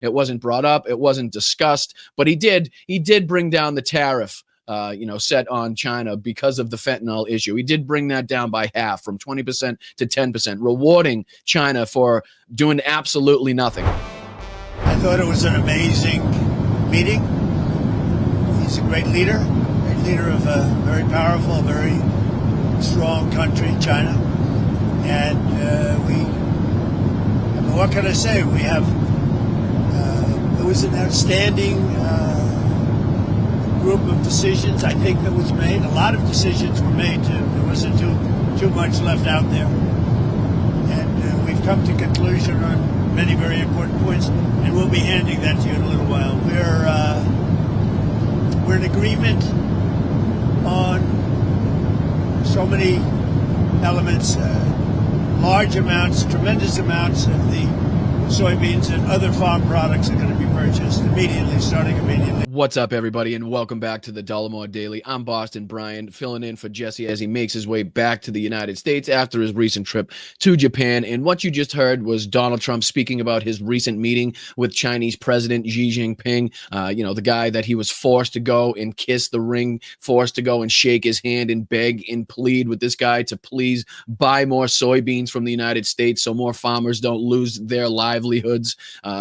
It wasn't brought up. It wasn't discussed. But he did bring down the tariff set on China because of the fentanyl issue. He did bring that down by half, from 20% to 10%, rewarding China for doing absolutely nothing. I thought it was an amazing meeting. He's a great leader of a very powerful, very strong country, China. And what can I say? We have, it was an outstanding group of decisions, I think, that was made. A lot of decisions were made, too. There wasn't too much left out there. And we've come to conclusion on many very important points, and we'll be handing that to you in a little while. We're in agreement on so many elements, large amounts, tremendous amounts of the soybeans and other farm products are going to be purchased immediately, starting immediately. What's up, everybody, and welcome back to the Dollemore Daily. I'm Boston Brian, filling in for Jesse as he makes his way back to the United States after his recent trip to Japan. And what you just heard was Donald Trump speaking about his recent meeting with Chinese President Xi Jinping, the guy that he was forced to go and kiss the ring, forced to go and shake his hand and beg and plead with this guy to please buy more soybeans from the United States so more farmers don't lose their livelihoods.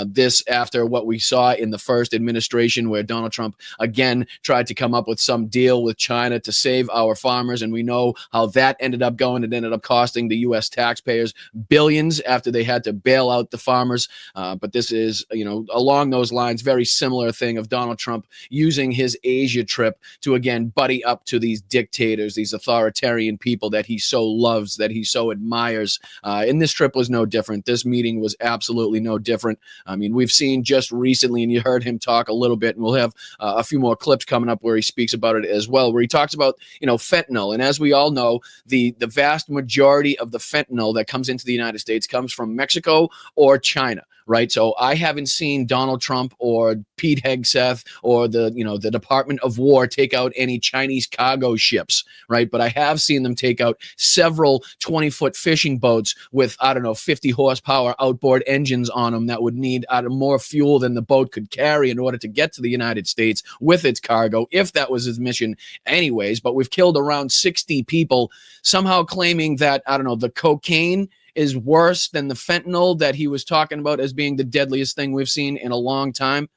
This after what we saw in the first administration, where Donald Trump again tried to come up with some deal with China to save our farmers, and we know how that ended up going. It ended up costing the U.S. taxpayers billions after they had to bail out the farmers. But this is, along those lines, very similar thing of Donald Trump using his Asia trip to again buddy up to these dictators, these authoritarian people that he so loves, that he so admires. And this trip was no different. This meeting was absolutely no different. I mean, we've seen just recently, and you heard him talk a little bit, and we'll have a few more clips coming up where he speaks about it as well, where he talks about, fentanyl. And as we all know, the vast majority of the fentanyl that comes into the United States comes from Mexico or China, right? So I haven't seen Donald Trump or Pete Hegseth or the Department of War take out any Chinese cargo ships, right? But I have seen them take out several 20-foot fishing boats with, 50 horsepower outboard engines on them that would need more fuel than the boat could carry in order to get to the United States with its cargo, if that was his mission anyways. But we've killed around 60 people, somehow claiming that, the cocaine is worse than the fentanyl that he was talking about as being the deadliest thing we've seen in a long time.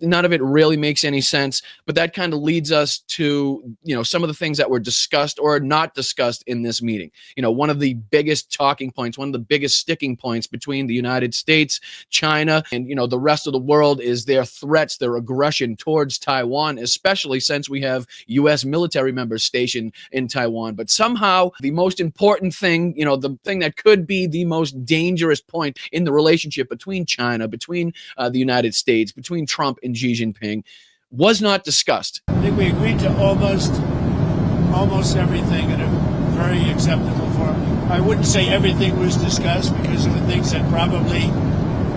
None of it really makes any sense. But that kind of leads us to, some of the things that were discussed or not discussed in this meeting. One of the biggest talking points, one of the biggest sticking points between the United States, China, and, the rest of the world is their threats, their aggression towards Taiwan, especially since we have U.S. military members stationed in Taiwan. But somehow the most important thing, the thing that could be the most dangerous point in the relationship between China, between the United States, between Trump and Xi Jinping, was not discussed. I think we agreed to almost everything in a very acceptable form. I wouldn't say everything was discussed, because there were things that probably,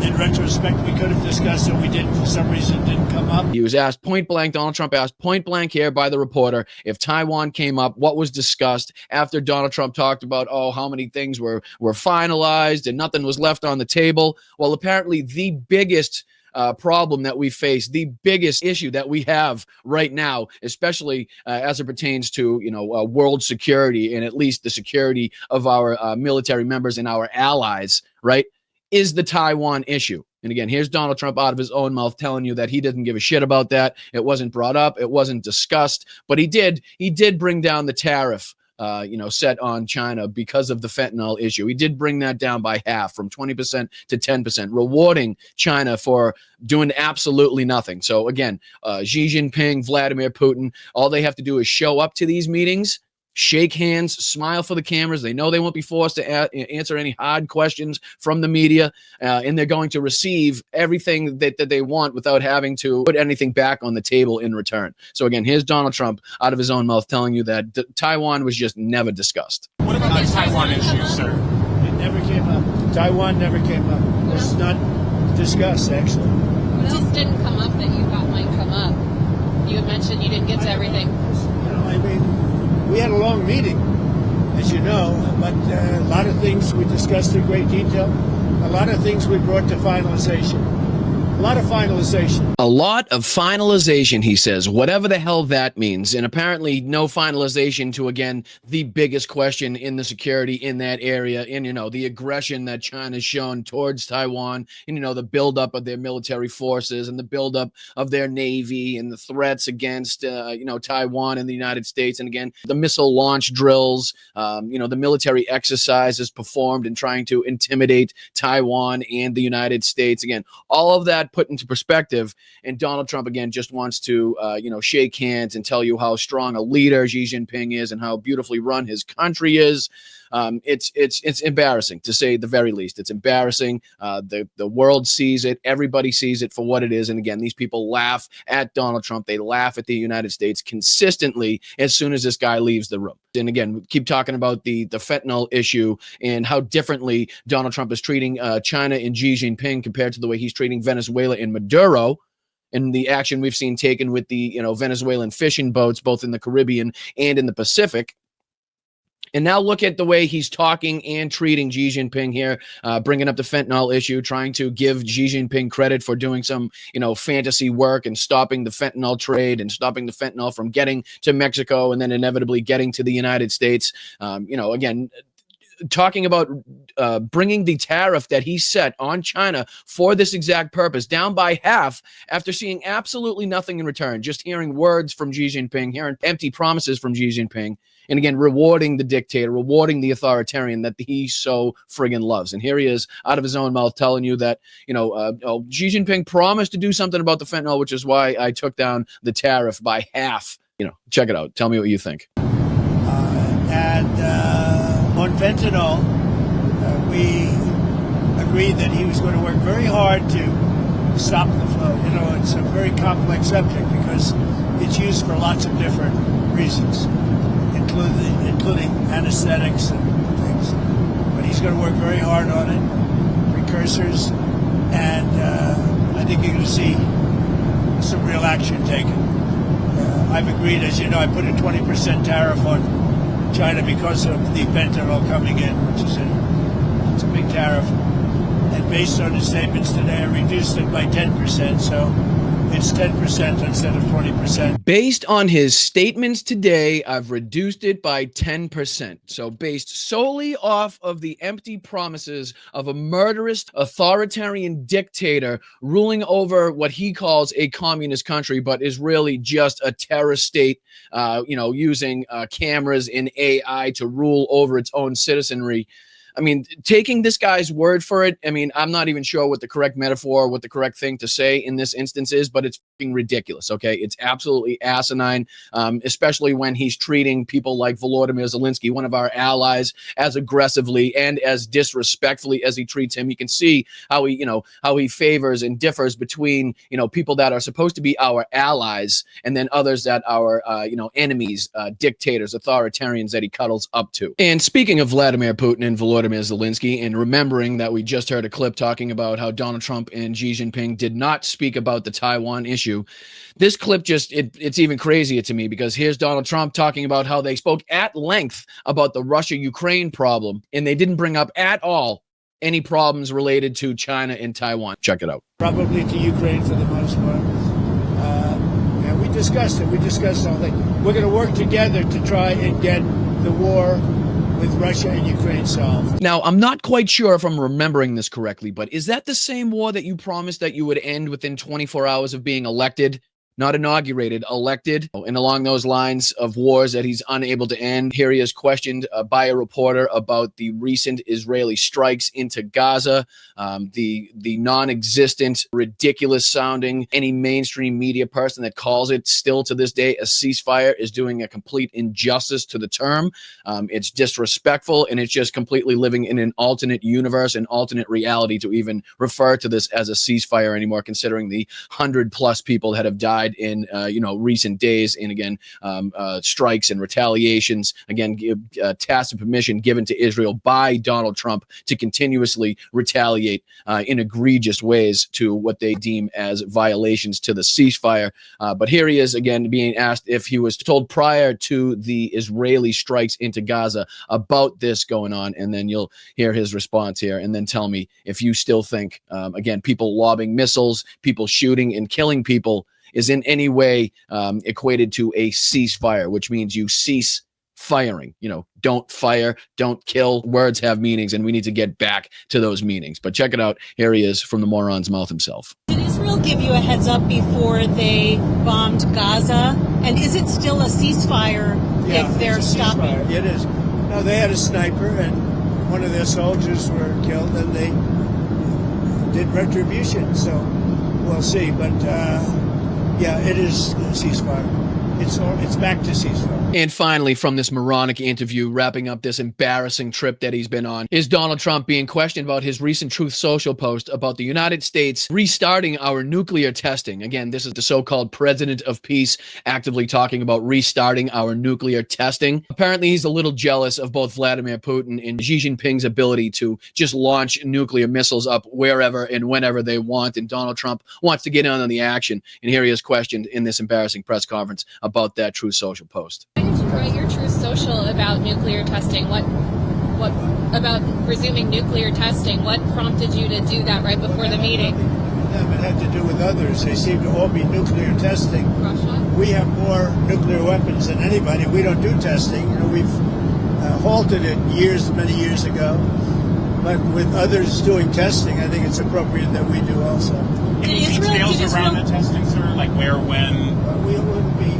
in retrospect, we could have discussed and we didn't, for some reason, didn't come up. He was asked point blank, Donald Trump asked point blank here by the reporter, if Taiwan came up, what was discussed, after Donald Trump talked about, how many things were finalized and nothing was left on the table. Well, apparently the biggest problem that we face, the biggest issue that we have right now, especially as it pertains to, world security, and at least the security of our military members and our allies, right, is the Taiwan issue. And again, here's Donald Trump out of his own mouth telling you that he doesn't give a shit about that. It wasn't brought up. It wasn't discussed. But he did bring down the tariff set on China because of the fentanyl issue. He did bring that down by half, from 20% to 10%, rewarding China for doing absolutely nothing. So again, Xi Jinping, Vladimir Putin, all they have to do is show up to these meetings, shake hands, smile for the cameras. They know they won't be forced to answer any hard questions from the media, and they're going to receive everything that they want without having to put anything back on the table in return. So again, here's Donald Trump out of his own mouth telling you that Taiwan was just never discussed. What about the Taiwan issue, sir? It never came up. Taiwan never came up. It was not discussed, actually. What else didn't come up that you thought might come up? You had mentioned you didn't get to everything. We had a long meeting, as you know, but a lot of things we discussed in great detail. A lot of things we brought to finalization. A lot of finalization. A lot of finalization, he says, whatever the hell that means. And apparently no finalization to, again, the biggest question in the security in that area, and, you know, the aggression that China's shown towards Taiwan, and, you know, the buildup of their military forces and the buildup of their navy and the threats against, you know, Taiwan and the United States. And again, the missile launch drills, you know, the military exercises performed in trying to intimidate Taiwan and the United States. Again, all of that put into perspective, and Donald Trump again just wants to you know, shake hands and tell you how strong a leader Xi Jinping is and how beautifully run his country is. It's embarrassing, to say the very least. It's embarrassing. The world sees it. Everybody sees it for what it is. And again, these people laugh at Donald Trump. They laugh at the United States consistently as soon as this guy leaves the room. And again, we keep talking about the fentanyl issue and how differently Donald Trump is treating China and Xi Jinping compared to the way he's treating Venezuela and Maduro, and the action we've seen taken with the, you know, Venezuelan fishing boats, both in the Caribbean and in the Pacific. And now look at the way he's talking and treating Xi Jinping here, bringing up the fentanyl issue, trying to give Xi Jinping credit for doing some, you know, fantasy work and stopping the fentanyl trade and stopping the fentanyl from getting to Mexico and then inevitably getting to the United States. You know, again, talking about bringing the tariff that he set on China for this exact purpose down by half after seeing absolutely nothing in return, just hearing words from Xi Jinping, hearing empty promises from Xi Jinping, and again, rewarding the dictator, rewarding the authoritarian that he so friggin' loves. And here he is out of his own mouth telling you that, you know, Xi Jinping promised to do something about the fentanyl, which is why I took down the tariff by half. You know, check it out. Tell me what you think. On fentanyl, we agreed that he was going to work very hard to stop the flow. You know, it's a very complex subject because it's used for lots of different reasons, including anesthetics and things. But he's going to work very hard on it, precursors, and I think you're going to see some real action taken. I've agreed, as you know, I put a 20% tariff on China because of the fentanyl coming in, which is it's a big tariff. And based on his statements today, I reduced it by 10%, so it's 10% instead of 20%. Based on his statements today, I've reduced it by 10%. So based solely off of the empty promises of a murderous authoritarian dictator ruling over what he calls a communist country, but is really just a terror state, you know, using cameras and AI to rule over its own citizenry. I mean, taking this guy's word for it, I mean, I'm not even sure what the correct metaphor, what the correct thing to say in this instance is, but it's fucking ridiculous, okay? It's absolutely asinine, especially when he's treating people like Volodymyr Zelensky, one of our allies, as aggressively and as disrespectfully as he treats him. You can see how he, you know, how he favors and differs between, you know, people that are supposed to be our allies and then others that are, you know, enemies, dictators, authoritarians that he cuddles up to. And speaking of Vladimir Putin and Volodymyr Zelensky, and remembering that we just heard a clip talking about how Donald Trump and Xi Jinping did not speak about the Taiwan issue, this clip just, it's even crazier to me, because here's Donald Trump talking about how they spoke at length about the Russia-Ukraine problem, and they didn't bring up at all any problems related to China and Taiwan. Check it out. Probably to Ukraine for the most part. And we discussed it. We discussed all that. We're going to work together to try and get the war with Russia and Ukraine solved. Now, I'm not quite sure if I'm remembering this correctly, but is that the same war that you promised that you would end within 24 hours of being elected? Not inaugurated, elected, and along those lines of wars that he's unable to end. Here he is questioned by a reporter about the recent Israeli strikes into Gaza, the non-existent, ridiculous-sounding, any mainstream media person that calls it still to this day a ceasefire is doing a complete injustice to the term. It's disrespectful, and it's just completely living in an alternate universe, an alternate reality to even refer to this as a ceasefire anymore, considering the 100+ people that have died intensified in recent days, and again strikes and retaliations, again tacit permission given to Israel by Donald Trump to continuously retaliate in egregious ways to what they deem as violations to the ceasefire. But here he is again being asked if he was told prior to the Israeli strikes into Gaza about this going on, and then you'll hear his response here, and then tell me if you still think, again, people lobbing missiles, people shooting and killing people is in any way equated to a ceasefire, which means you cease firing. Don't fire, don't kill. Words have meanings, and we need to get back to those meanings. But check it out. Here he is from the moron's mouth himself. Did Israel give you a heads up before they bombed Gaza? And is it still a ceasefire if they're stopping? It is. No, they had a sniper, and one of their soldiers were killed, and they did retribution. So we'll see. But it is a ceasefire. It's back to ceasefire. And finally, from this moronic interview, wrapping up this embarrassing trip that he's been on, is Donald Trump being questioned about his recent Truth Social post about the United States restarting our nuclear testing. Again, this is the so-called president of peace actively talking about restarting our nuclear testing. Apparently, he's a little jealous of both Vladimir Putin and Xi Jinping's ability to just launch nuclear missiles up wherever and whenever they want. And Donald Trump wants to get in on the action. And here he is questioned in this embarrassing press conference about that Truth Social post. Why did you write your Truth Social about nuclear testing? What about resuming nuclear testing? What prompted you to do that right before the meeting? It had to do with others. They seem to all be nuclear testing. Russia? We have more nuclear weapons than anybody. We don't do testing. We've halted it many years ago. But with others doing testing, I think it's appropriate that we do also. Any details around the testing, sir? Like where, when?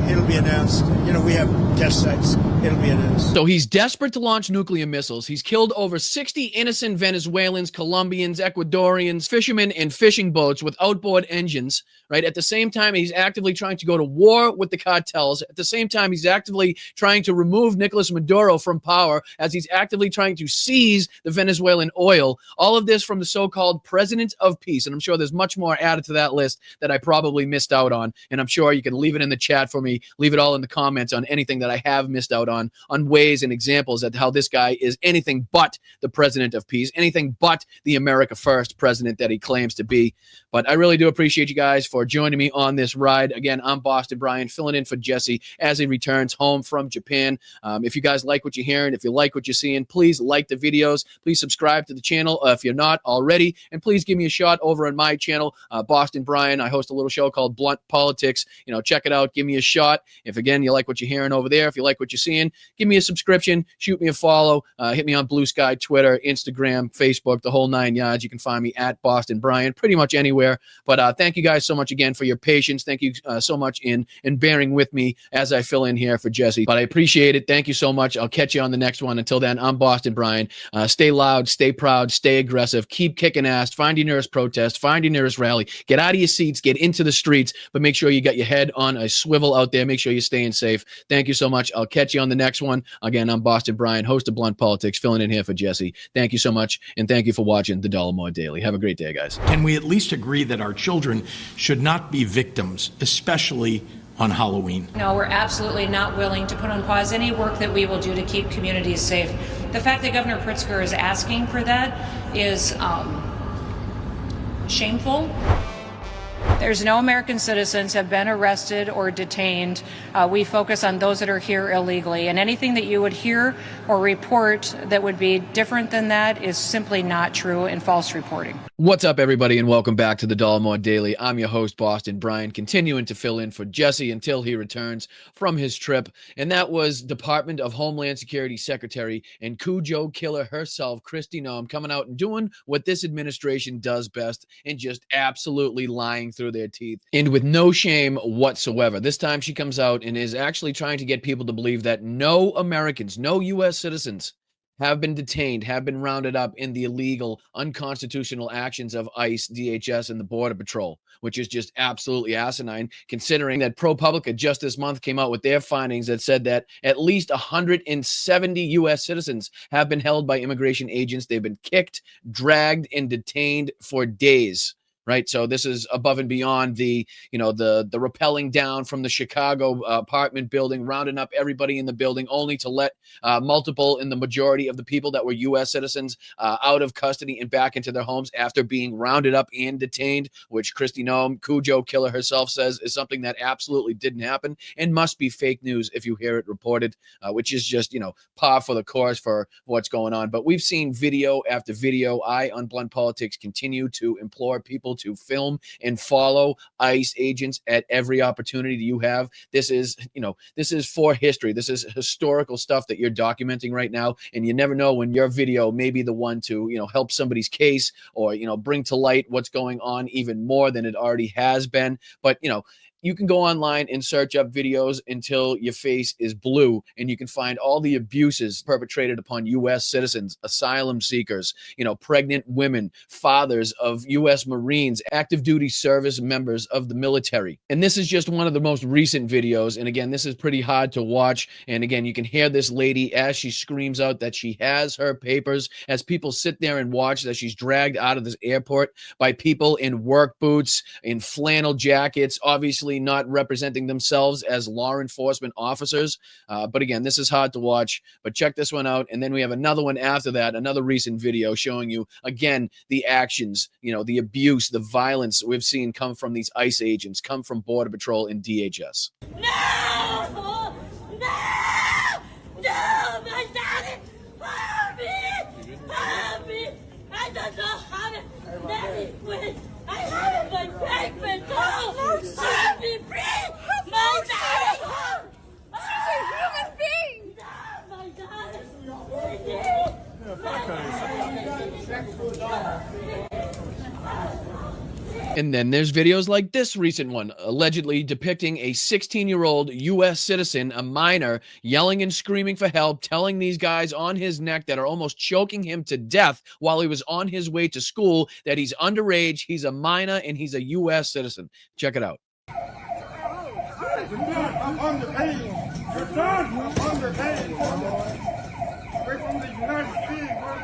It'll be announced. We have test sites. It'll be announced. So he's desperate to launch nuclear missiles. He's killed over 60 innocent Venezuelans, Colombians, Ecuadorians, fishermen, and fishing boats with outboard engines, right? At the same time, he's actively trying to go to war with the cartels. At the same time, he's actively trying to remove Nicolas Maduro from power as he's actively trying to seize the Venezuelan oil. All of this from the so-called president of peace. And I'm sure there's much more added to that list that I probably missed out on. And I'm sure you can leave it in the chat for me. Leave it all in the comments on anything that I have missed out on ways and examples at how this guy is anything but the president of peace, anything but the America First president that he claims to be. But I really do appreciate you guys for joining me on this ride. Again, I'm Boston Brian, filling in for Jesse as he returns home from Japan. If you guys like what you're hearing, if you like what you're seeing, please like the videos. Please subscribe to the channel if you're not already. And please give me a shot over on my channel, Boston Brian. I host a little show called Blunt Politics. Check it out. Give me a shot. If, again, you like what you're hearing over there, if you like what you're seeing, give me a subscription, shoot me a follow, hit me on Blue Sky, Twitter, Instagram, Facebook, the whole 9 yards. You can find me at Boston Brian pretty much anywhere. But thank you guys so much again for your patience. Thank you so much in bearing with me as I fill in here for Jesse. But I appreciate it. Thank you so much. I'll catch you on the next one. Until then, I'm Boston Brian. Stay loud, stay proud, stay aggressive, keep kicking ass, find your nearest protest, find your nearest rally, get out of your seats, get into the streets, but make sure you got your head on a swivel out there. Make sure you're staying safe. Thank you so much. I'll catch you on the next one. Again, I'm Boston Brian, host of Blunt Politics, filling in here for Jesse. Thank you so much, and thank you for watching the Dollemore Daily. Have a great day, guys. Can we at least agree that our children should not be victims, especially on Halloween? No, we're absolutely not willing to put on pause any work that we will do to keep communities safe. The fact that Governor Pritzker is asking for that is shameful. There's no American citizens have been arrested or detained. We focus on those that are here illegally, and anything that you would hear or report that would be different than that is simply not true and false reporting. What's up, everybody, and welcome back to the Dollemore Daily. I'm your host, Boston Brian, continuing to fill in for Jesse until he returns from his trip. And that was Department of Homeland Security Secretary and Cujo killer herself, Kristi Noem, coming out and doing what this administration does best and just absolutely lying through their teeth and with no shame whatsoever. This time she comes out and is actually trying to get people to believe that no Americans, no U.S. citizens have been detained, have been rounded up in the illegal, unconstitutional actions of ICE, DHS, and the Border Patrol, which is just absolutely asinine, considering that ProPublica just this month came out with their findings that said that at least 170 U.S. citizens have been held by immigration agents. They've been kicked, dragged, and detained for days. right? So this is above and beyond the, the rappelling down from the Chicago apartment building, rounding up everybody in the building, only to let multiple in the majority of the people that were U.S. citizens out of custody and back into their homes after being rounded up and detained, which Kristi Noem, Cujo killer herself, says is something that absolutely didn't happen and must be fake news if you hear it reported, which is just, par for the course for what's going on. But we've seen video after video. I, on Blunt Politics, continue to implore people to film and follow ICE agents at every opportunity you have. This is, this is for history. This is historical stuff that you're documenting right now. And you never know when your video may be the one to, help somebody's case or, bring to light what's going on even more than it already has been. But, you can go online and search up videos until your face is blue, and you can find all the abuses perpetrated upon U.S. citizens, asylum seekers, pregnant women, fathers of U.S. Marines, active duty service members of the military. And this is just one of the most recent videos. And again, this is pretty hard to watch. And again, you can hear this lady as she screams out that she has her papers, as people sit there and watch as she's dragged out of this airport by people in work boots, in flannel jackets, obviously not representing themselves as law enforcement officers. But again, this is hard to watch, but check this one out. And then we have another one after that, another recent video showing you, again, the actions, the abuse, the violence we've seen come from these ICE agents, come from Border Patrol and DHS. No! No! No! My daddy! Help me! Help me! I don't know how to let it quit. I have my paper doll. Let me breathe. My daughter. She's a human being. No, my And then there's videos like this recent one, allegedly depicting a 16-year-old U.S. citizen, a minor, yelling and screaming for help, telling these guys on his neck that are almost choking him to death while he was on his way to school that he's underage, he's a minor, and he's a U.S. citizen. Check it out. I'm underpaid. Your son, I'm underpaid. Straight from the United States, bro.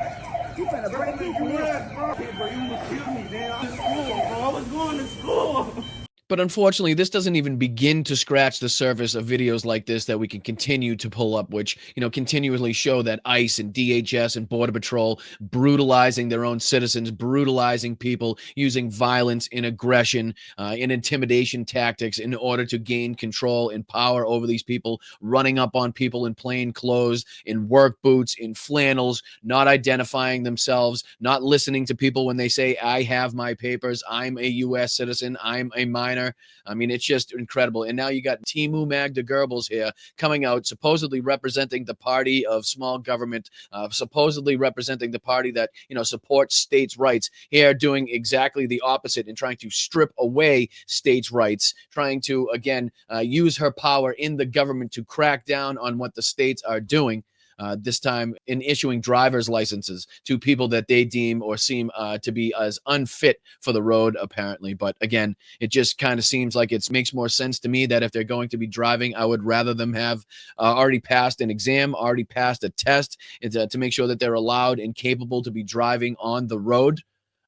You better break the U.S., bro. Bro, you almost killed me, man. I was in school, bro. I was going to school. But unfortunately, this doesn't even begin to scratch the surface of videos like this that we can continue to pull up, which, continually show that ICE and DHS and Border Patrol brutalizing their own citizens, brutalizing people, using violence and aggression and intimidation tactics in order to gain control and power over these people, running up on people in plain clothes, in work boots, in flannels, not identifying themselves, not listening to people when they say, I have my papers, I'm a U.S. citizen, I'm a minor. I mean, it's just incredible. And now you got Timu Magda Goebbels here coming out, supposedly representing the party of small government, supposedly representing the party that, supports states' rights, here doing exactly the opposite and trying to strip away states' rights, trying to, again, use her power in the government to crack down on what the states are doing. This time in issuing driver's licenses to people that they deem or seem to be as unfit for the road, apparently. But again, it just kind of seems like it makes more sense to me that if they're going to be driving, I would rather them have already passed an exam, already passed a test, to make sure that they're allowed and capable to be driving on the road.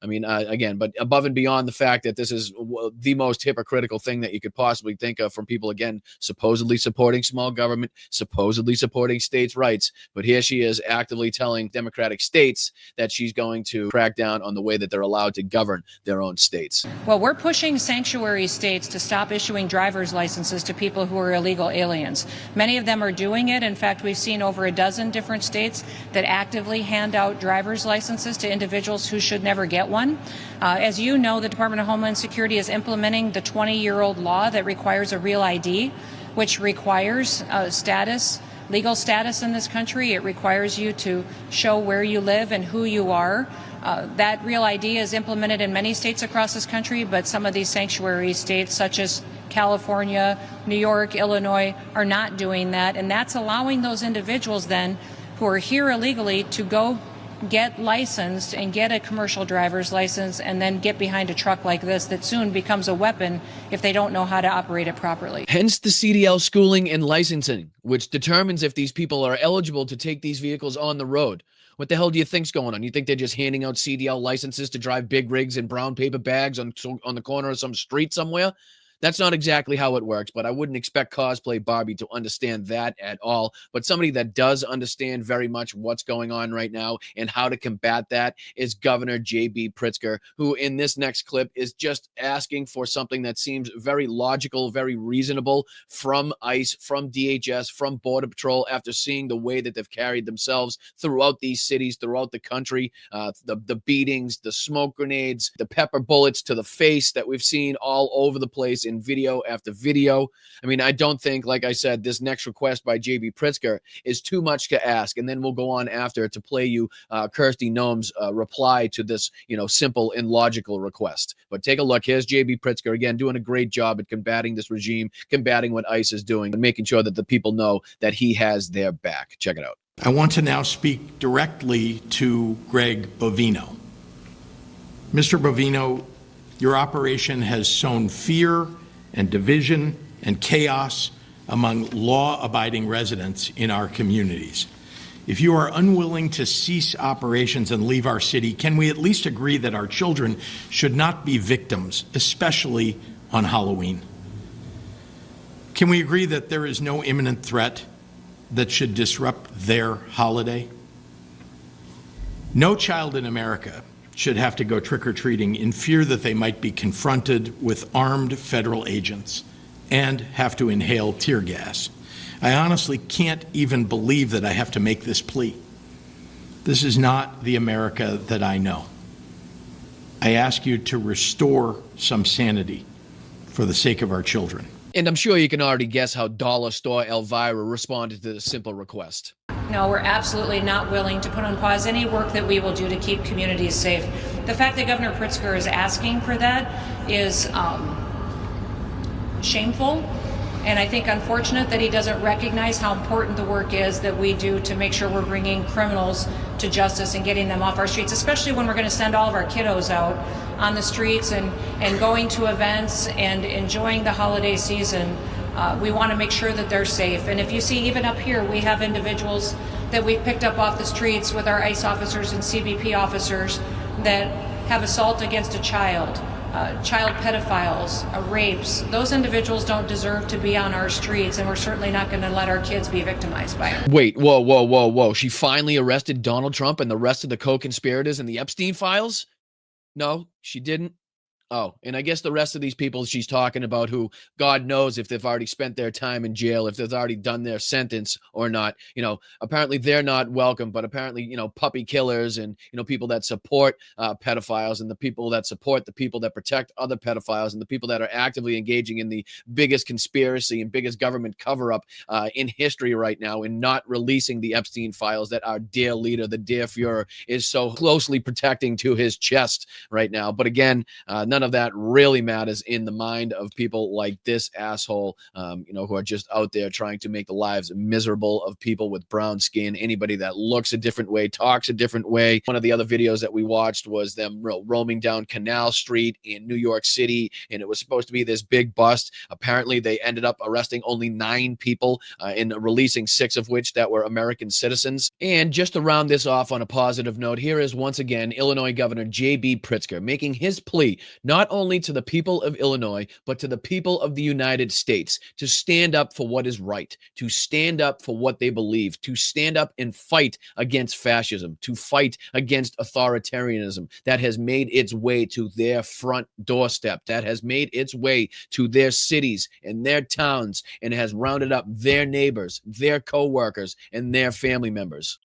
I mean, again, but above and beyond the fact that this is the most hypocritical thing that you could possibly think of from people, again, supposedly supporting small government, supposedly supporting states' rights. But here she is actively telling Democratic states that she's going to crack down on the way that they're allowed to govern their own states. Well, we're pushing sanctuary states to stop issuing driver's licenses to people who are illegal aliens. Many of them are doing it. In fact, we've seen over a dozen different states that actively hand out driver's licenses to individuals who should never get one. As you know, the Department of Homeland Security is implementing the 20-year-old law that requires a real ID, which requires legal status in this country. It requires you to show where you live and who you are. That real ID is implemented in many states across this country, but some of these sanctuary states, such as California, New York, Illinois, are not doing that. And that's allowing those individuals then who are here illegally to go get licensed and get a commercial driver's license and then get behind a truck like this that soon becomes a weapon if they don't know how to operate it properly. Hence the CDL schooling and licensing, which determines if these people are eligible to take these vehicles on the road. What the hell do you think's going on? You think they're just handing out CDL licenses to drive big rigs in brown paper bags on the corner of some street somewhere? That's not exactly how it works, but I wouldn't expect Cosplay Barbie to understand that at all. But somebody that does understand very much what's going on right now and how to combat that is Governor J.B. Pritzker, who in this next clip is just asking for something that seems very logical, very reasonable from ICE, from DHS, from Border Patrol after seeing the way that they've carried themselves throughout these cities, throughout the country, the beatings, the smoke grenades, the pepper bullets to the face that we've seen all over the place in video after video. I mean, I don't think, like I said, this next request by J.B. Pritzker is too much to ask. And then we'll go on after to play you Kristi Noem's reply to this, simple and logical request. But take a look. Here's J.B. Pritzker, again, doing a great job at combating this regime, combating what ICE is doing, and making sure that the people know that he has their back. Check it out. I want to now speak directly to Greg Bovino. Mr. Bovino, your operation has sown fear and division and chaos among law-abiding residents in our communities. If you are unwilling to cease operations and leave our city, can we at least agree that our children should not be victims, especially on Halloween? Can we agree that there is no imminent threat that should disrupt their holiday? No child in America should have to go trick-or-treating in fear that they might be confronted with armed federal agents and have to inhale tear gas. I honestly can't even believe that I have to make this plea. This is not the America that I know. I ask you to restore some sanity for the sake of our children. And I'm sure you can already guess how Dollar Store Elvira responded to this simple request. No, we're absolutely not willing to put on pause any work that we will do to keep communities safe. The fact that Governor Pritzker is asking for that is shameful, and I think unfortunate that he doesn't recognize how important the work is that we do to make sure we're bringing criminals to justice and getting them off our streets, especially when we're going to send all of our kiddos out on the streets and going to events and enjoying the holiday season. We want to make sure that they're safe. And if you see, even up here, we have individuals that we've picked up off the streets with our ICE officers and CBP officers that have assault against a child pedophiles, rapes. Those individuals don't deserve to be on our streets, and we're certainly not going to let our kids be victimized by them. Wait, whoa. She finally arrested Donald Trump and the rest of the co-conspirators in the Epstein files? No, she didn't. Oh, and I guess the rest of these people she's talking about who God knows if they've already spent their time in jail, if they've already done their sentence or not, apparently they're not welcome, but apparently, puppy killers and, people that support pedophiles and the people that support the people that protect other pedophiles and the people that are actively engaging in the biggest conspiracy and biggest government cover-up in history right now in not releasing the Epstein files that our dear leader, the dear Fuhrer, is so closely protecting to his chest right now. But again, none of that really matters in the mind of people like this asshole, who are just out there trying to make the lives miserable of people with brown skin, anybody that looks a different way, talks a different way. One of the other videos that we watched was them roaming down Canal Street in New York City, and it was supposed to be this big bust. Apparently, they ended up arresting only 9 people and releasing 6 of which that were American citizens. And just to round this off on a positive note, here is once again Illinois Governor J.B. Pritzker making his plea not only to the people of Illinois, but to the people of the United States to stand up for what is right, to stand up for what they believe, to stand up and fight against fascism, to fight against authoritarianism that has made its way to their front doorstep, that has made its way to their cities and their towns, and has rounded up their neighbors, their co-workers, and their family members.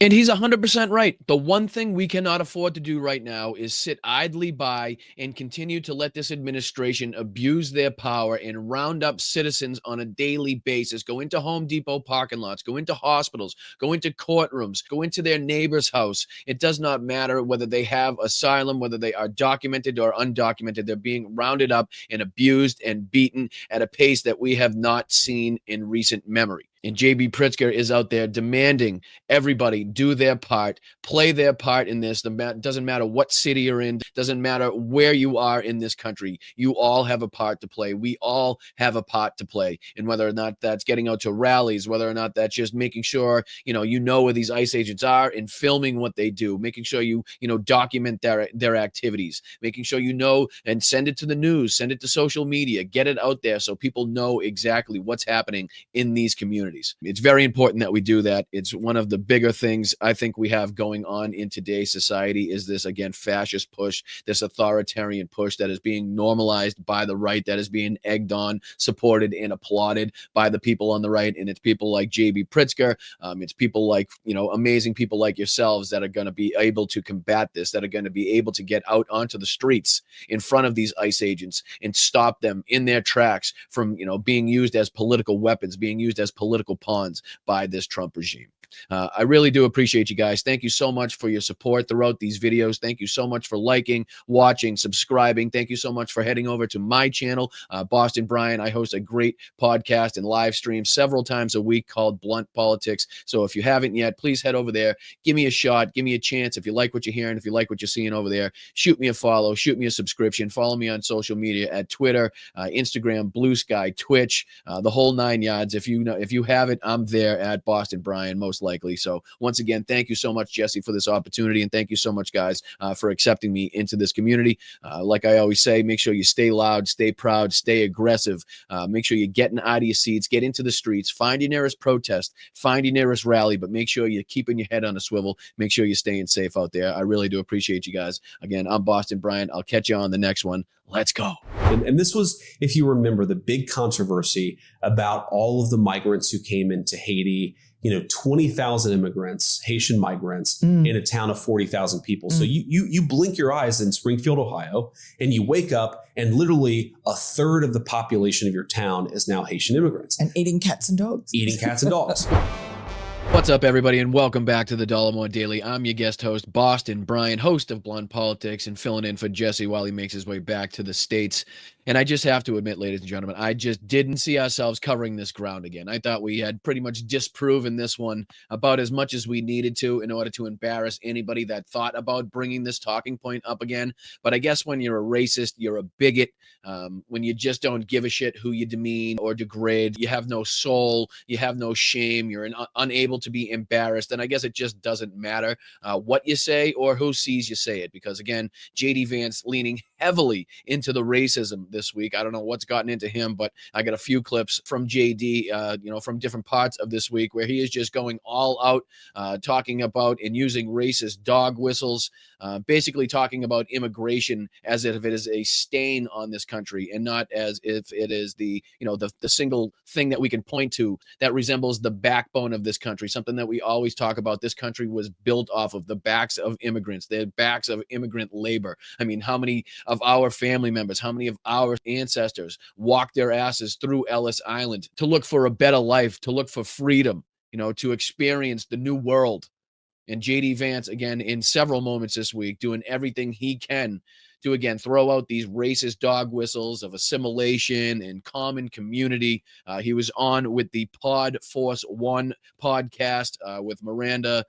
And he's 100% right. The one thing we cannot afford to do right now is sit idly by and continue to let this administration abuse their power and round up citizens on a daily basis, go into Home Depot parking lots, go into hospitals, go into courtrooms, go into their neighbor's house. It does not matter whether they have asylum, whether they are documented or undocumented. They're being rounded up and abused and beaten at a pace that we have not seen in recent memory. And JB Pritzker is out there demanding everybody do their part, play their part in this. Doesn't matter what city you're in, doesn't matter where you are in this country. You all have a part to play. We all have a part to play. And whether or not that's getting out to rallies, whether or not that's just making sure, you know where these ICE agents are and filming what they do, making sure you document their activities, making sure and send it to the news, send it to social media, get it out there so people know exactly what's happening in these communities. It's very important that we do that. It's one of the bigger things I think we have going on in today's society is this, again, fascist push, this authoritarian push that is being normalized by the right, that is being egged on, supported, and applauded by the people on the right. And it's people like JB Pritzker. It's people like, amazing people like yourselves that are going to be able to combat this, that are going to be able to get out onto the streets in front of these ICE agents and stop them in their tracks from, being used as political weapons, being used as political pawns by this Trump regime. I really do appreciate you guys. Thank you so much for your support throughout these videos. Thank you so much for liking, watching, subscribing. Thank you so much for heading over to my channel, Boston Brian. I host a great podcast and live stream several times a week called Blunt Politics. So if you haven't yet, please head over there. Give me a shot. Give me a chance. If you like what you're hearing, if you like what you're seeing over there, shoot me a follow, shoot me a subscription. Follow me on social media at Twitter, Instagram, Blue Sky, Twitch, the whole 9 yards. If you have it, I'm there at Boston Brian, most likely. So once again, thank you so much, Jesse, for this opportunity. And thank you so much, guys, for accepting me into this community. Like I always say, make sure you stay loud, stay proud, stay aggressive. Make sure you're getting out of your seats, get into the streets, find your nearest protest, find your nearest rally, but make sure you're keeping your head on a swivel. Make sure you're staying safe out there. I really do appreciate you guys. Again, I'm Boston Brian. I'll catch you on the next one. Let's go. And this was, if you remember, the big controversy about all of the migrants who came into Haiti. 20,000 immigrants, Haitian migrants, in a town of 40,000 people. So you blink your eyes in Springfield, Ohio, and you wake up and literally a third of the population of your town is now Haitian immigrants. And eating cats and dogs. Eating cats and dogs. What's up, everybody, and welcome back to the Dollemore Daily. I'm your guest host, Boston Brian, host of Blunt Politics, and filling in for Jesse while he makes his way back to the States. And I just have to admit, ladies and gentlemen, I just didn't see ourselves covering this ground again. I thought we had pretty much disproven this one about as much as we needed to in order to embarrass anybody that thought about bringing this talking point up again. But I guess when you're a racist, you're a bigot, when you just don't give a shit who you demean or degrade, you have no soul, you have no shame, you're unable to be embarrassed. And I guess it just doesn't matter what you say or who sees you say it. Because again, JD Vance leaning heavily into the racism this week. I don't know what's gotten into him, but I got a few clips from JD, from different parts of this week where he is just going all out, talking about and using racist dog whistles, basically talking about immigration as if it is a stain on this country and not as if it is the single thing that we can point to that resembles the backbone of this country, something that we always talk about. This country was built off of the backs of immigrants, the backs of immigrant labor. I mean, how many of our family members, how many of our ancestors walked their asses through Ellis Island to look for a better life, to look for freedom, to experience the new world. And JD Vance, again, in several moments this week, doing everything he can to, again, throw out these racist dog whistles of assimilation and common community. He was on with the Pod Force One podcast with Miranda.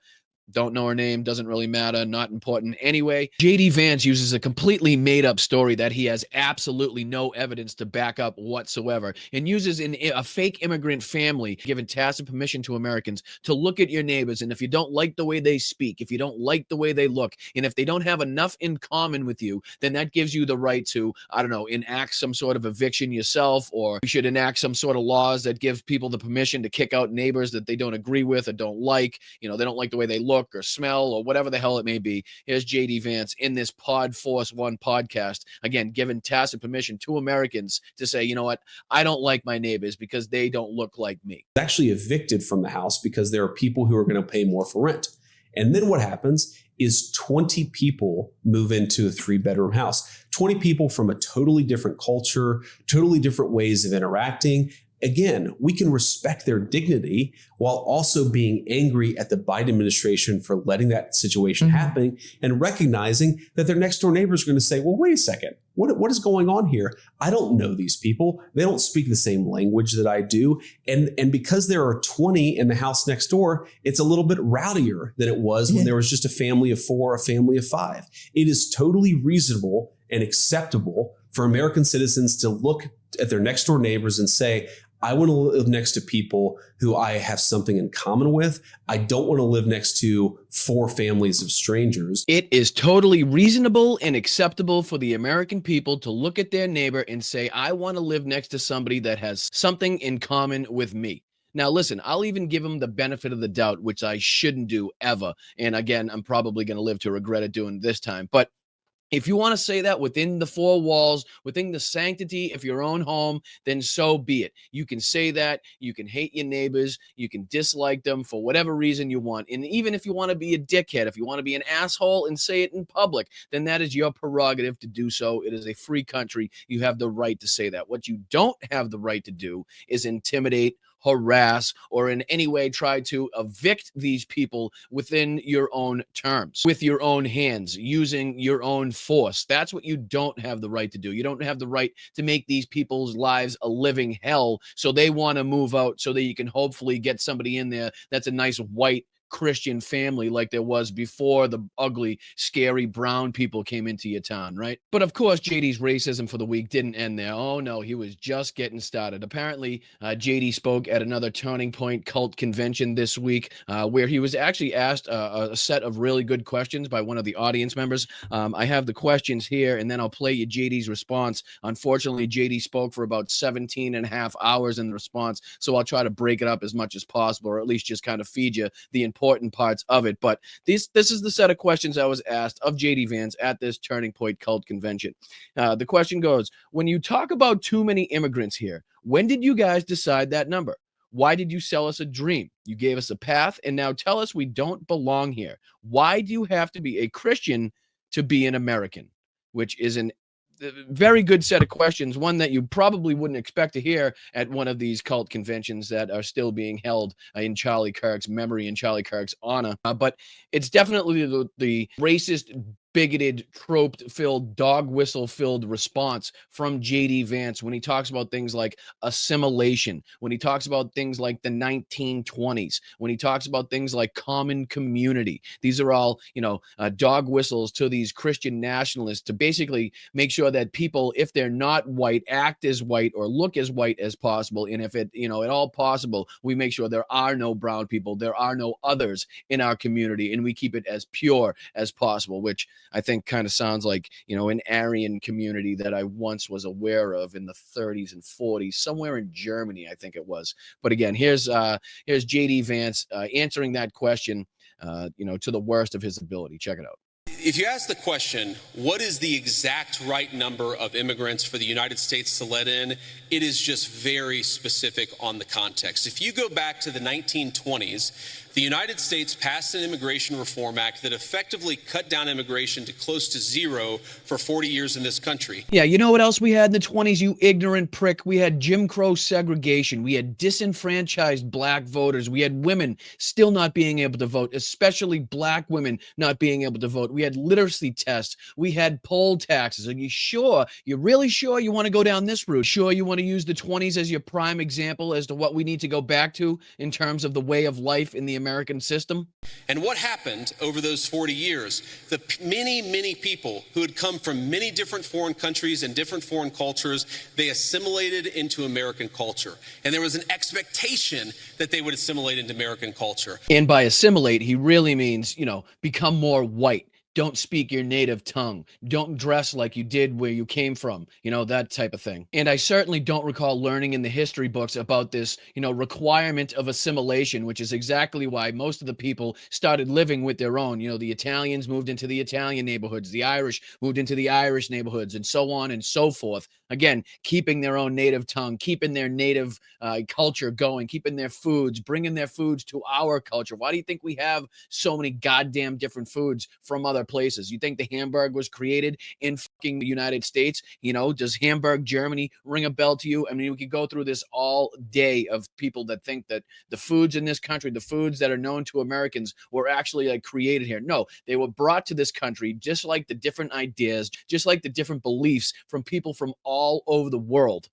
Don't know her name, doesn't really matter, not important. Anyway, JD Vance uses a completely made-up story that he has absolutely no evidence to back up whatsoever, and uses a fake immigrant family given tacit permission to Americans to look at your neighbors, and if you don't like the way they speak, if you don't like the way they look, and if they don't have enough in common with you, then that gives you the right to, I don't know, enact some sort of eviction yourself, or you should enact some sort of laws that give people the permission to kick out neighbors that they don't agree with or don't like, they don't like the way they look or smell or whatever the hell it may be. Here's JD Vance in this Pod Force One podcast, again, given tacit permission to Americans to say, you know what, I don't like my neighbors because they don't look like me. Actually evicted from the house because there are people who are going to pay more for rent. And then what happens is 20 people move into a 3-bedroom house, 20 people from a totally different culture, totally different ways of interacting. Again, we can respect their dignity while also being angry at the Biden administration for letting that situation happen and recognizing that their next door neighbors are going to say, well, wait a second, what is going on here? I don't know these people. They don't speak the same language that I do. And because there are 20 in the house next door, it's a little bit rowdier than it was when there was just a family of 4, a family of 5. It is totally reasonable and acceptable for American citizens to look at their next door neighbors and say, I want to live next to people who I have something in common with. I don't want to live next to 4 families of strangers. It is totally reasonable and acceptable for the American people to look at their neighbor and say, I want to live next to somebody that has something in common with me. Now, listen, I'll even give him the benefit of the doubt, which I shouldn't do ever. And again, I'm probably going to live to regret it doing this time. But if you want to say that within the 4 walls, within the sanctity of your own home, then so be it. You can say that. You can hate your neighbors. You can dislike them for whatever reason you want. And even if you want to be a dickhead, if you want to be an asshole and say it in public, then that is your prerogative to do so. It is a free country. You have the right to say that. What you don't have the right to do is intimidate, harass, or in any way try to evict these people within your own terms, with your own hands, using your own force. That's what you don't have the right to do. You don't have the right to make these people's lives a living hell so they want to move out so that you can hopefully get somebody in there that's a nice white Christian family like there was before the ugly, scary brown people came into your town, right? But of course, JD's racism for the week didn't end there. Oh no, he was just getting started. Apparently, JD spoke at another Turning Point cult convention this week where he was actually asked a set of really good questions by one of the audience members. I have the questions here, and then I'll play you JD's response. Unfortunately, JD spoke for about 17 and a half hours in the response, so I'll try to break it up as much as possible, or at least just kind of feed you the important parts of it. But this is the set of questions I was asked of JD Vance at this Turning Point cult convention. The question goes, when you talk about too many immigrants here, when did you guys decide that number? Why did you sell us a dream? You gave us a path, and now tell us we don't belong here. Why do you have to be a Christian to be an American? Which is a very good set of questions, one that you probably wouldn't expect to hear at one of these cult conventions that are still being held in Charlie Kirk's memory and Charlie Kirk's honor. But it's definitely the racist, bigoted, trope-filled, dog whistle-filled response from JD Vance when he talks about things like assimilation, when he talks about things like the 1920s, when he talks about things like common community. These are all, dog whistles to these Christian nationalists to basically make sure that people, if they're not white, act as white or look as white as possible. And if it, at all possible, we make sure there are no brown people, there are no others in our community, and we keep it as pure as possible, which I think kind of sounds like, an Aryan community that I once was aware of in the 30s and 40s, somewhere in Germany, I think it was. But again, here's JD Vance answering that question, to the worst of his ability. Check it out. If you ask the question, what is the exact right number of immigrants for the United States to let in, it is just very specific on the context. If you go back to the 1920s, the United States passed an Immigration Reform Act that effectively cut down immigration to close to zero for 40 years in this country. Yeah, you know what else we had in the 20s, you ignorant prick? We had Jim Crow segregation. We had disenfranchised black voters. We had women still not being able to vote, especially black women not being able to vote. We had literacy tests. We had poll taxes. Are you sure? You're really sure you want to go down this route? Sure you want to use the 20s as your prime example as to what we need to go back to in terms of the way of life in the American system? And what happened over those 40 years? The many, many people who had come from many different foreign countries and different foreign cultures, they assimilated into American culture. And there was an expectation that they would assimilate into American culture. And by assimilate, he really means, become more white. Don't speak your native tongue. Don't dress like you did where you came from, you know, that type of thing. And I certainly don't recall learning in the history books about this, you know, requirement of assimilation, which is exactly why most of the people started living with their own. You know, the Italians moved into the Italian neighborhoods, the Irish moved into the Irish neighborhoods, and so on and so forth. Again, keeping their own native tongue, keeping their native culture going, keeping their foods, bringing their foods to our culture. Why do you think we have so many goddamn different foods from other places? You think the Hamburg was created in fucking the United States? You know, does Hamburg, Germany ring a bell to you? I mean, we could go through this all day of people that think that the foods in this country, the foods that are known to Americans, were actually like created here. No, they were brought to this country just like the different ideas, just like the different beliefs from people from all over the world.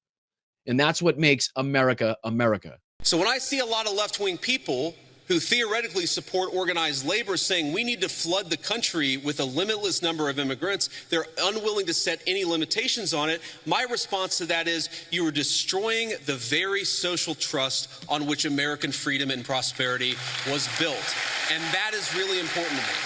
And that's what makes America, America. So when I see a lot of left-wing people who theoretically support organized labor saying we need to flood the country with a limitless number of immigrants, they're unwilling to set any limitations on it. My response to that is you are destroying the very social trust on which American freedom and prosperity was built. And that is really important to me.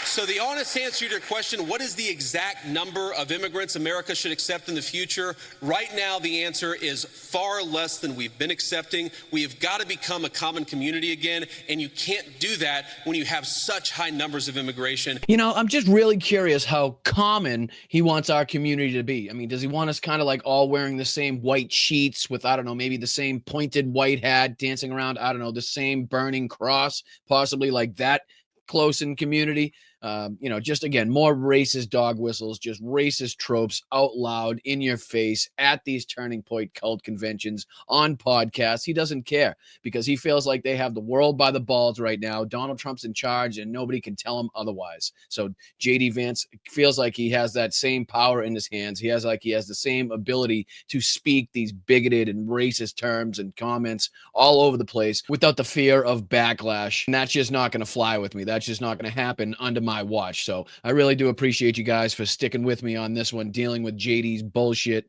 So the honest answer to your question, what is the exact number of immigrants America should accept in the future? Right now, the answer is far less than we've been accepting. We have got to become a common community again, and you can't do that when you have such high numbers of immigration. You know, I'm just really curious how common he wants our community to be. I mean, does he want us kind of like all wearing the same white sheets with, I don't know, maybe the same pointed white hat, dancing around, I don't know, the same burning cross, possibly like that close in community? You know, just again, more racist dog whistles, just racist tropes out loud in your face at these turning point cult conventions on podcasts. He doesn't care because he feels like they have the world by the balls right now. Donald Trump's in charge and nobody can tell him otherwise. So JD Vance feels like he has that same power in his hands. He has the same ability to speak these bigoted and racist terms and comments all over the place without the fear of backlash. And that's just not going to fly with me. That's just not going to happen under my watch. So I really do appreciate you guys for sticking with me on this one, dealing with JD's bullshit.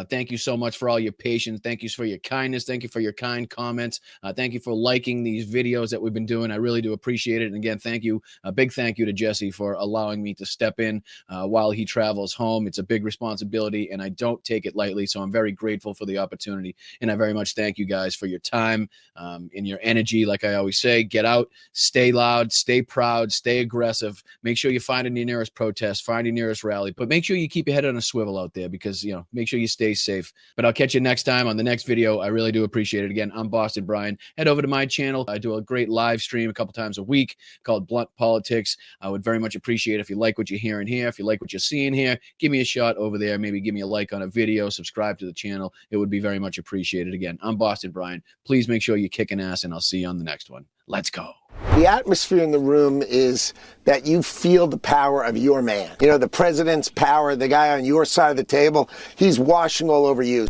Thank you so much for all your patience. Thank you for your kindness. Thank you for your kind comments. Thank you for liking these videos that we've been doing. I really do appreciate it. And again, thank you. A big thank you to Jesse for allowing me to step in while he travels home. It's a big responsibility and I don't take it lightly. So I'm very grateful for the opportunity. And I very much thank you guys for your time and your energy. Like I always say, get out, stay loud, stay proud, stay aggressive. Make sure you find your nearest protest, find your nearest rally, but make sure you keep your head on a swivel out there because, you know, make sure you stay safe. But I'll catch you next time on the next video. I really do appreciate it. Again, I'm Boston Brian. Head over to my channel. I do a great live stream a couple times a week called Blunt Politics. I would very much appreciate if you like what you're hearing here. If you like what you're seeing here, give me a shot over there. Maybe give me a like on a video, subscribe to the channel. It would be very much appreciated. Again, I'm Boston Brian. Please make sure you're kicking ass and I'll see you on the next one. Let's go. The atmosphere in the room is that you feel the power of your man. You know, the president's power, the guy on your side of the table, he's washing all over you.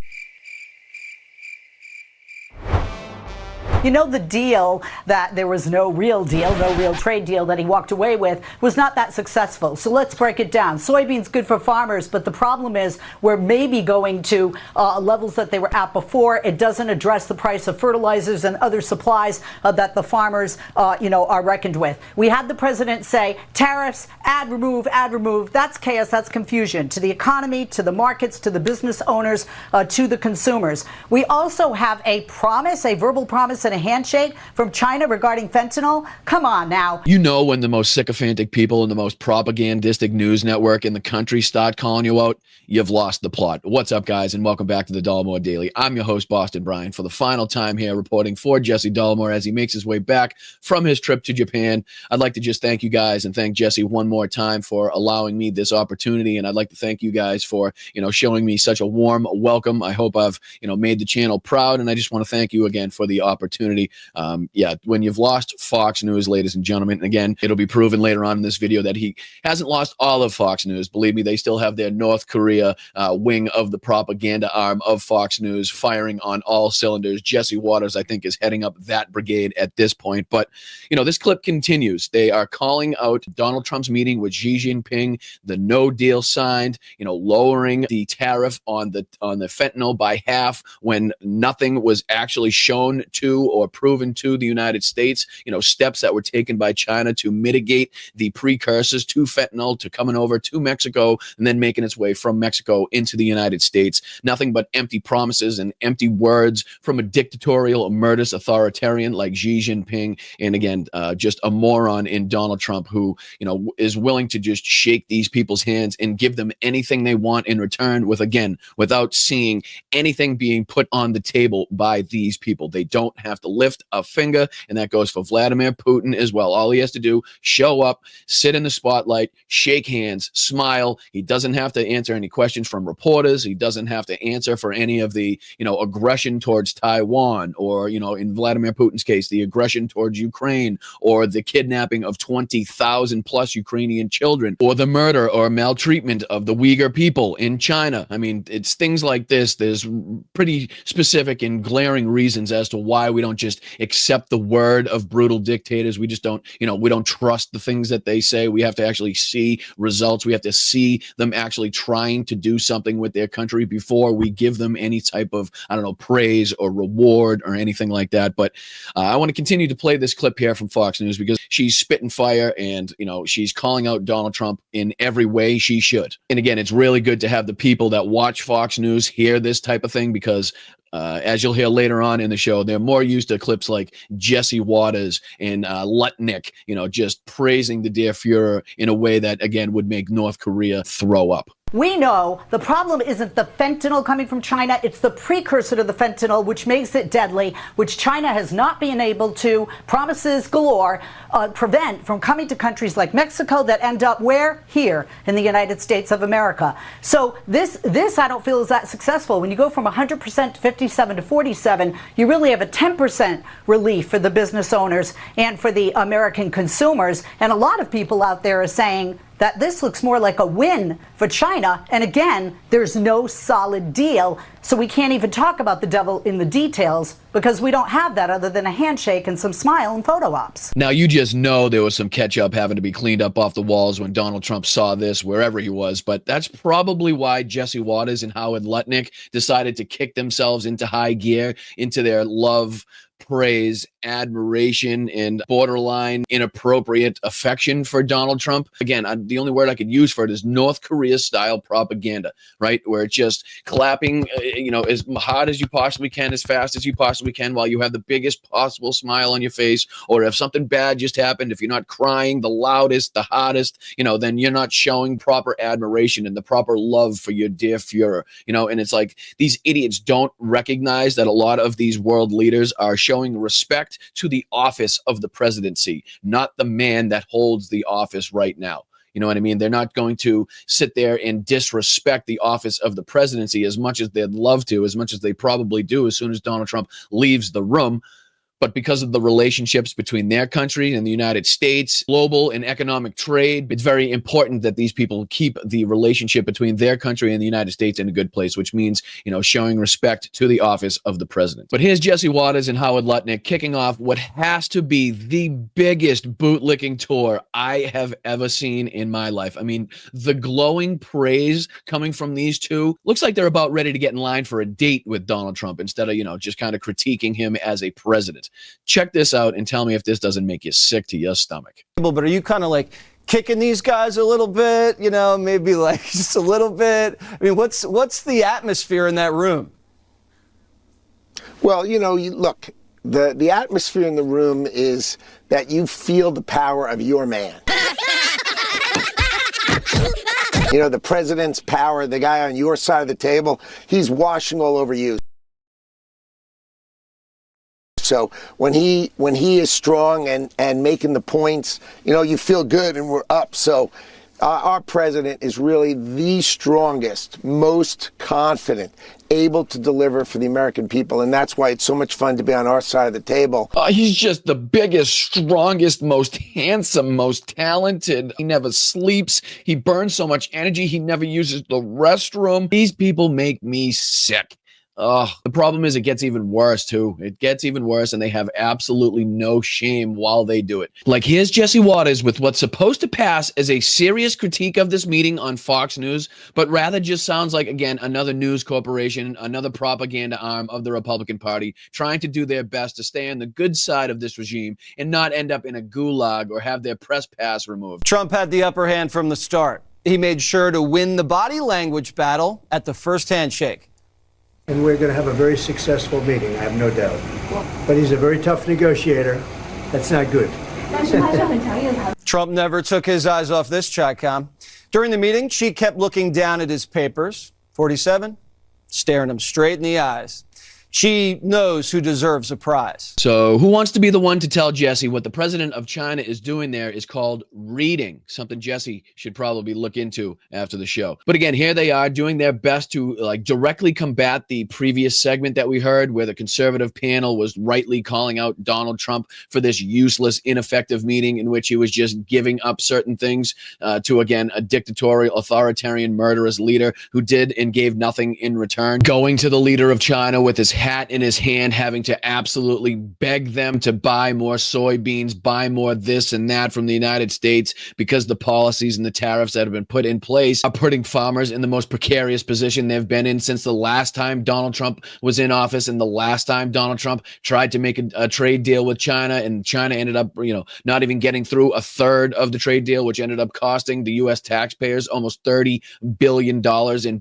You know, the deal that there was no real deal, no real trade deal that he walked away with was not that successful. So let's break it down. Soybeans good for farmers, but the problem is we're maybe going to levels that they were at before. It doesn't address the price of fertilizers and other supplies that the farmers, are reckoned with. We had the president say tariffs, add, remove, add, remove. That's chaos. That's confusion to the economy, to the markets, to the business owners, to the consumers. We also have a promise, a verbal promise, a handshake from China regarding fentanyl. Come on now. You know, when the most sycophantic people and the most propagandistic news network in the country start calling you out, you've lost the plot. What's up, guys, and welcome back to the Dollemore Daily. I'm your host, Boston Brian, for the final time here reporting for Jesse Dollemore as he makes his way back from his trip to Japan. I'd like to just thank you guys and thank Jesse one more time for allowing me this opportunity, and I'd like to thank you guys for, showing me such a warm welcome. I hope I've, made the channel proud, and I just want to thank you again for the opportunity. When you've lost Fox News, ladies and gentlemen, and again, it'll be proven later on in this video that he hasn't lost all of Fox News. Believe me, they still have their North Korea wing of the propaganda arm of Fox News firing on all cylinders. Jesse Waters, I think, is heading up that brigade at this point. But, this clip continues. They are calling out Donald Trump's meeting with Xi Jinping, the no deal signed, lowering the tariff on the fentanyl by half when nothing was actually shown to or proven to the United States, steps that were taken by China to mitigate the precursors to fentanyl to coming over to Mexico and then making its way from Mexico into the United States. Nothing but empty promises and empty words from a dictatorial, murderous authoritarian like Xi Jinping. And again, just a moron in Donald Trump who, is willing to just shake these people's hands and give them anything they want in return without seeing anything being put on the table by these people. They don't have to lift a finger, and that goes for Vladimir Putin as well. All he has to do, show up, sit in the spotlight, shake hands, smile. He doesn't have to answer any questions from reporters. He doesn't have to answer for any of the, aggression towards Taiwan or, in Vladimir Putin's case, the aggression towards Ukraine or the kidnapping of 20,000 plus Ukrainian children or the murder or maltreatment of the Uyghur people in China. I mean, it's things like this. There's pretty specific and glaring reasons as to why we don't just accept the word of brutal dictators. We just don't, we don't trust the things that they say. We have to actually see results. We have to see them actually trying to do something with their country before we give them any type of, praise or reward or anything like that. But I want to continue to play this clip here from Fox News because she's spitting fire and, she's calling out Donald Trump in every way she should. And again, it's really good to have the people that watch Fox News hear this type of thing because as you'll hear later on in the show, they're more used to clips like Jesse Waters and Lutnick, just praising the dear Fuhrer in a way that, again, would make North Korea throw up. We know the problem isn't the fentanyl coming from China, it's the precursor to the fentanyl, which makes it deadly, which China has not been able to, promises galore, prevent from coming to countries like Mexico that end up where? Here in the United States of America. So this I don't feel is that successful. When you go from 100% to 57 to 47, you really have a 10% relief for the business owners and for the American consumers. And a lot of people out there are saying that this looks more like a win for China. And again, there's no solid deal. So we can't even talk about the devil in the details because we don't have that other than a handshake and some smile and photo ops. Now, you just know there was some ketchup having to be cleaned up off the walls when Donald Trump saw this, wherever he was. But that's probably why Jesse Waters and Howard Lutnick decided to kick themselves into high gear, into their love, praise, admiration, and borderline inappropriate affection for Donald Trump. Again, the only word I could use for it is North Korea style propaganda, right? Where it's just clapping, as hard as you possibly can, as fast as you possibly can, while you have the biggest possible smile on your face. Or if something bad just happened, if you're not crying the loudest, the hottest, then you're not showing proper admiration and the proper love for your dear Fuhrer, and it's like these idiots don't recognize that a lot of these world leaders are showing respect to the office of the presidency, not the man that holds the office right now. You know what I mean? They're not going to sit there and disrespect the office of the presidency as much as they'd love to, as much as they probably do as soon as Donald Trump leaves the room. But because of the relationships between their country and the United States, global and economic trade, it's very important that these people keep the relationship between their country and the United States in a good place, which means, showing respect to the office of the president. But here's Jesse Waters and Howard Lutnick kicking off what has to be the biggest bootlicking tour I have ever seen in my life. I mean, the glowing praise coming from these two looks like they're about ready to get in line for a date with Donald Trump instead of, just kind of critiquing him as a president. Check this out and tell me if this doesn't make you sick to your stomach. But are you kind of like kicking these guys a little bit, maybe like just a little bit? I mean, what's the atmosphere in that room? Well, look, the atmosphere in the room is that you feel the power of your man. The president's power, the guy on your side of the table, he's washing all over you. So when he is strong and making the points, you feel good and we're up. So our president is really the strongest, most confident, able to deliver for the American people. And that's why it's so much fun to be on our side of the table. He's just the biggest, strongest, most handsome, most talented. He never sleeps. He burns so much energy. He never uses the restroom. These people make me sick. Oh, the problem is it gets even worse too. It gets even worse, and they have absolutely no shame while they do it. Like, here's Jesse Waters with what's supposed to pass as a serious critique of this meeting on Fox News, but rather just sounds like, again, another news corporation, another propaganda arm of the Republican Party, trying to do their best to stay on the good side of this regime and not end up in a gulag or have their press pass removed. Trump had the upper hand from the start. He made sure to win the body language battle at the first handshake. And we're going to have a very successful meeting, I have no doubt. But he's a very tough negotiator. That's not good. Trump never took his eyes off this Chi-Com. During the meeting, she kept looking down at his papers. 47, staring him straight in the eyes. She knows who deserves a prize. So who wants to be the one to tell Jesse what the president of China is doing there is called reading, something Jesse should probably look into after the show. But again, here they are doing their best to directly combat the previous segment that we heard where the conservative panel was rightly calling out Donald Trump for this useless, ineffective meeting in which he was just giving up certain things to, again, a dictatorial, authoritarian, murderous leader who did and gave nothing in return. Going to the leader of China with his hat in his hand, having to absolutely beg them to buy more soybeans, buy more this and that from the United States, because the policies and the tariffs that have been put in place are putting farmers in the most precarious position they've been in since the last time Donald Trump was in office, and the last time Donald Trump tried to make a trade deal with China, and China ended up, not even getting through a third of the trade deal, which ended up costing the U.S. taxpayers almost $30 billion in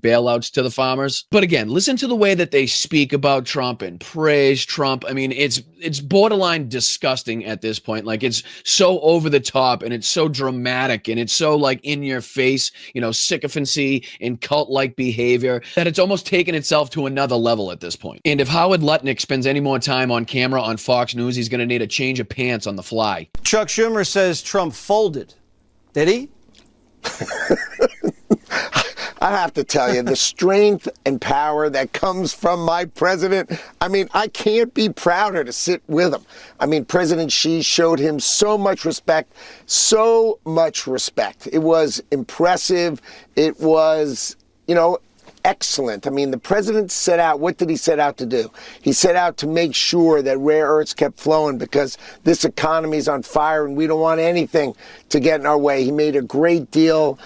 bailouts to the farmers. But again, listen to the way that they speak about Trump and praise Trump. I mean, it's borderline disgusting at this point. Like, it's so over the top and it's so dramatic and it's so in your face, sycophancy and cult-like behavior that it's almost taken itself to another level at this point. And if Howard Lutnick spends any more time on camera on Fox News, he's going to need a change of pants on the fly. Chuck Schumer says Trump folded. Did he? I have to tell you, the strength and power that comes from my president, I mean, I can't be prouder to sit with him. I mean, President Xi showed him so much respect, so much respect. It was impressive. It was, excellent. I mean, the president set out, what did he set out to do? He set out to make sure that rare earths kept flowing because this economy is on fire and we don't want anything to get in our way. He made a great deal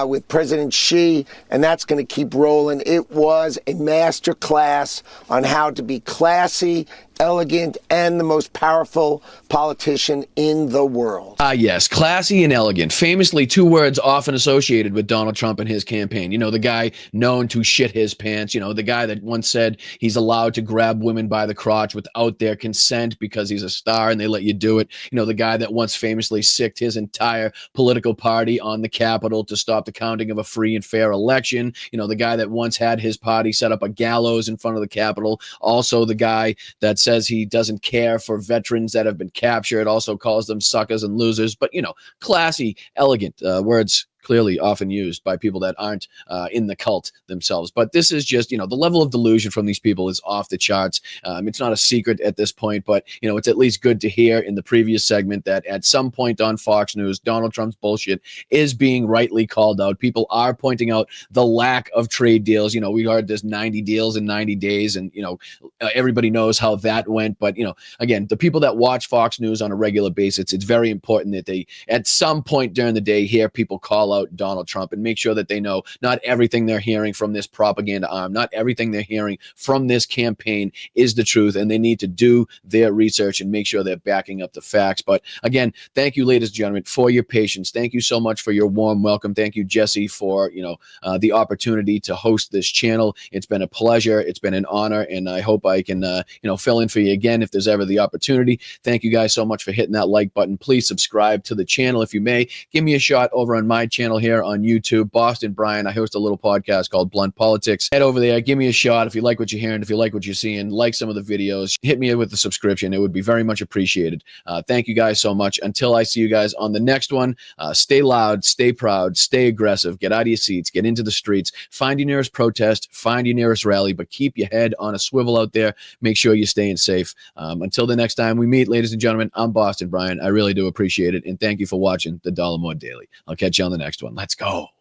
with President Xi, and that's going to keep rolling. It was a master class on how to be classy, elegant, and the most powerful politician in the world. Yes, classy and elegant. Famously, two words often associated with Donald Trump and his campaign. The guy known to shit his pants. The guy that once said he's allowed to grab women by the crotch without their consent because he's a star and they let you do it. The guy that once famously sicked his entire political party on the Capitol to stop the counting of a free and fair election. The guy that once had his party set up a gallows in front of the Capitol. Also the guy that says he doesn't care for veterans that have been captured, also calls them suckers and losers. But, classy, elegant words clearly often used by people that aren't in the cult themselves. But this is just, the level of delusion from these people is off the charts. It's not a secret at this point, but, it's at least good to hear in the previous segment that at some point on Fox News, Donald Trump's bullshit is being rightly called out. People are pointing out the lack of trade deals. We heard this 90 deals in 90 days, and, everybody knows how that went. But, again, the people that watch Fox News on a regular basis, it's very important that they, at some point during the day, hear people call out Donald Trump and make sure that they know not everything they're hearing from this propaganda arm, not everything they're hearing from this campaign is the truth, and they need to do their research and make sure they're backing up the facts. But again, thank you, ladies and gentlemen, for your patience. Thank you so much for your warm welcome. Thank you, Jesse, for the opportunity to host this channel. It's been a pleasure. It's been an honor, and I hope I can fill in for you again if there's ever the opportunity. Thank you guys so much for hitting that like button. Please subscribe to the channel if you may. Give me a shot over on my channel here on YouTube, Boston Brian. I host a little podcast called Blunt Politics. Head over there, give me a shot if you like what you're hearing, if you like what you're seeing, like some of the videos, hit me with the subscription. It would be very much appreciated. Thank you guys so much. Until I see you guys on the next one, stay loud, stay proud, stay aggressive, get out of your seats, get into the streets, find your nearest protest, find your nearest rally, but keep your head on a swivel out there. Make sure you're staying safe. Until the next time we meet, ladies and gentlemen, I'm Boston Brian. I really do appreciate it, and thank you for watching the Dollemore Daily. I'll catch you on the next one. Let's go.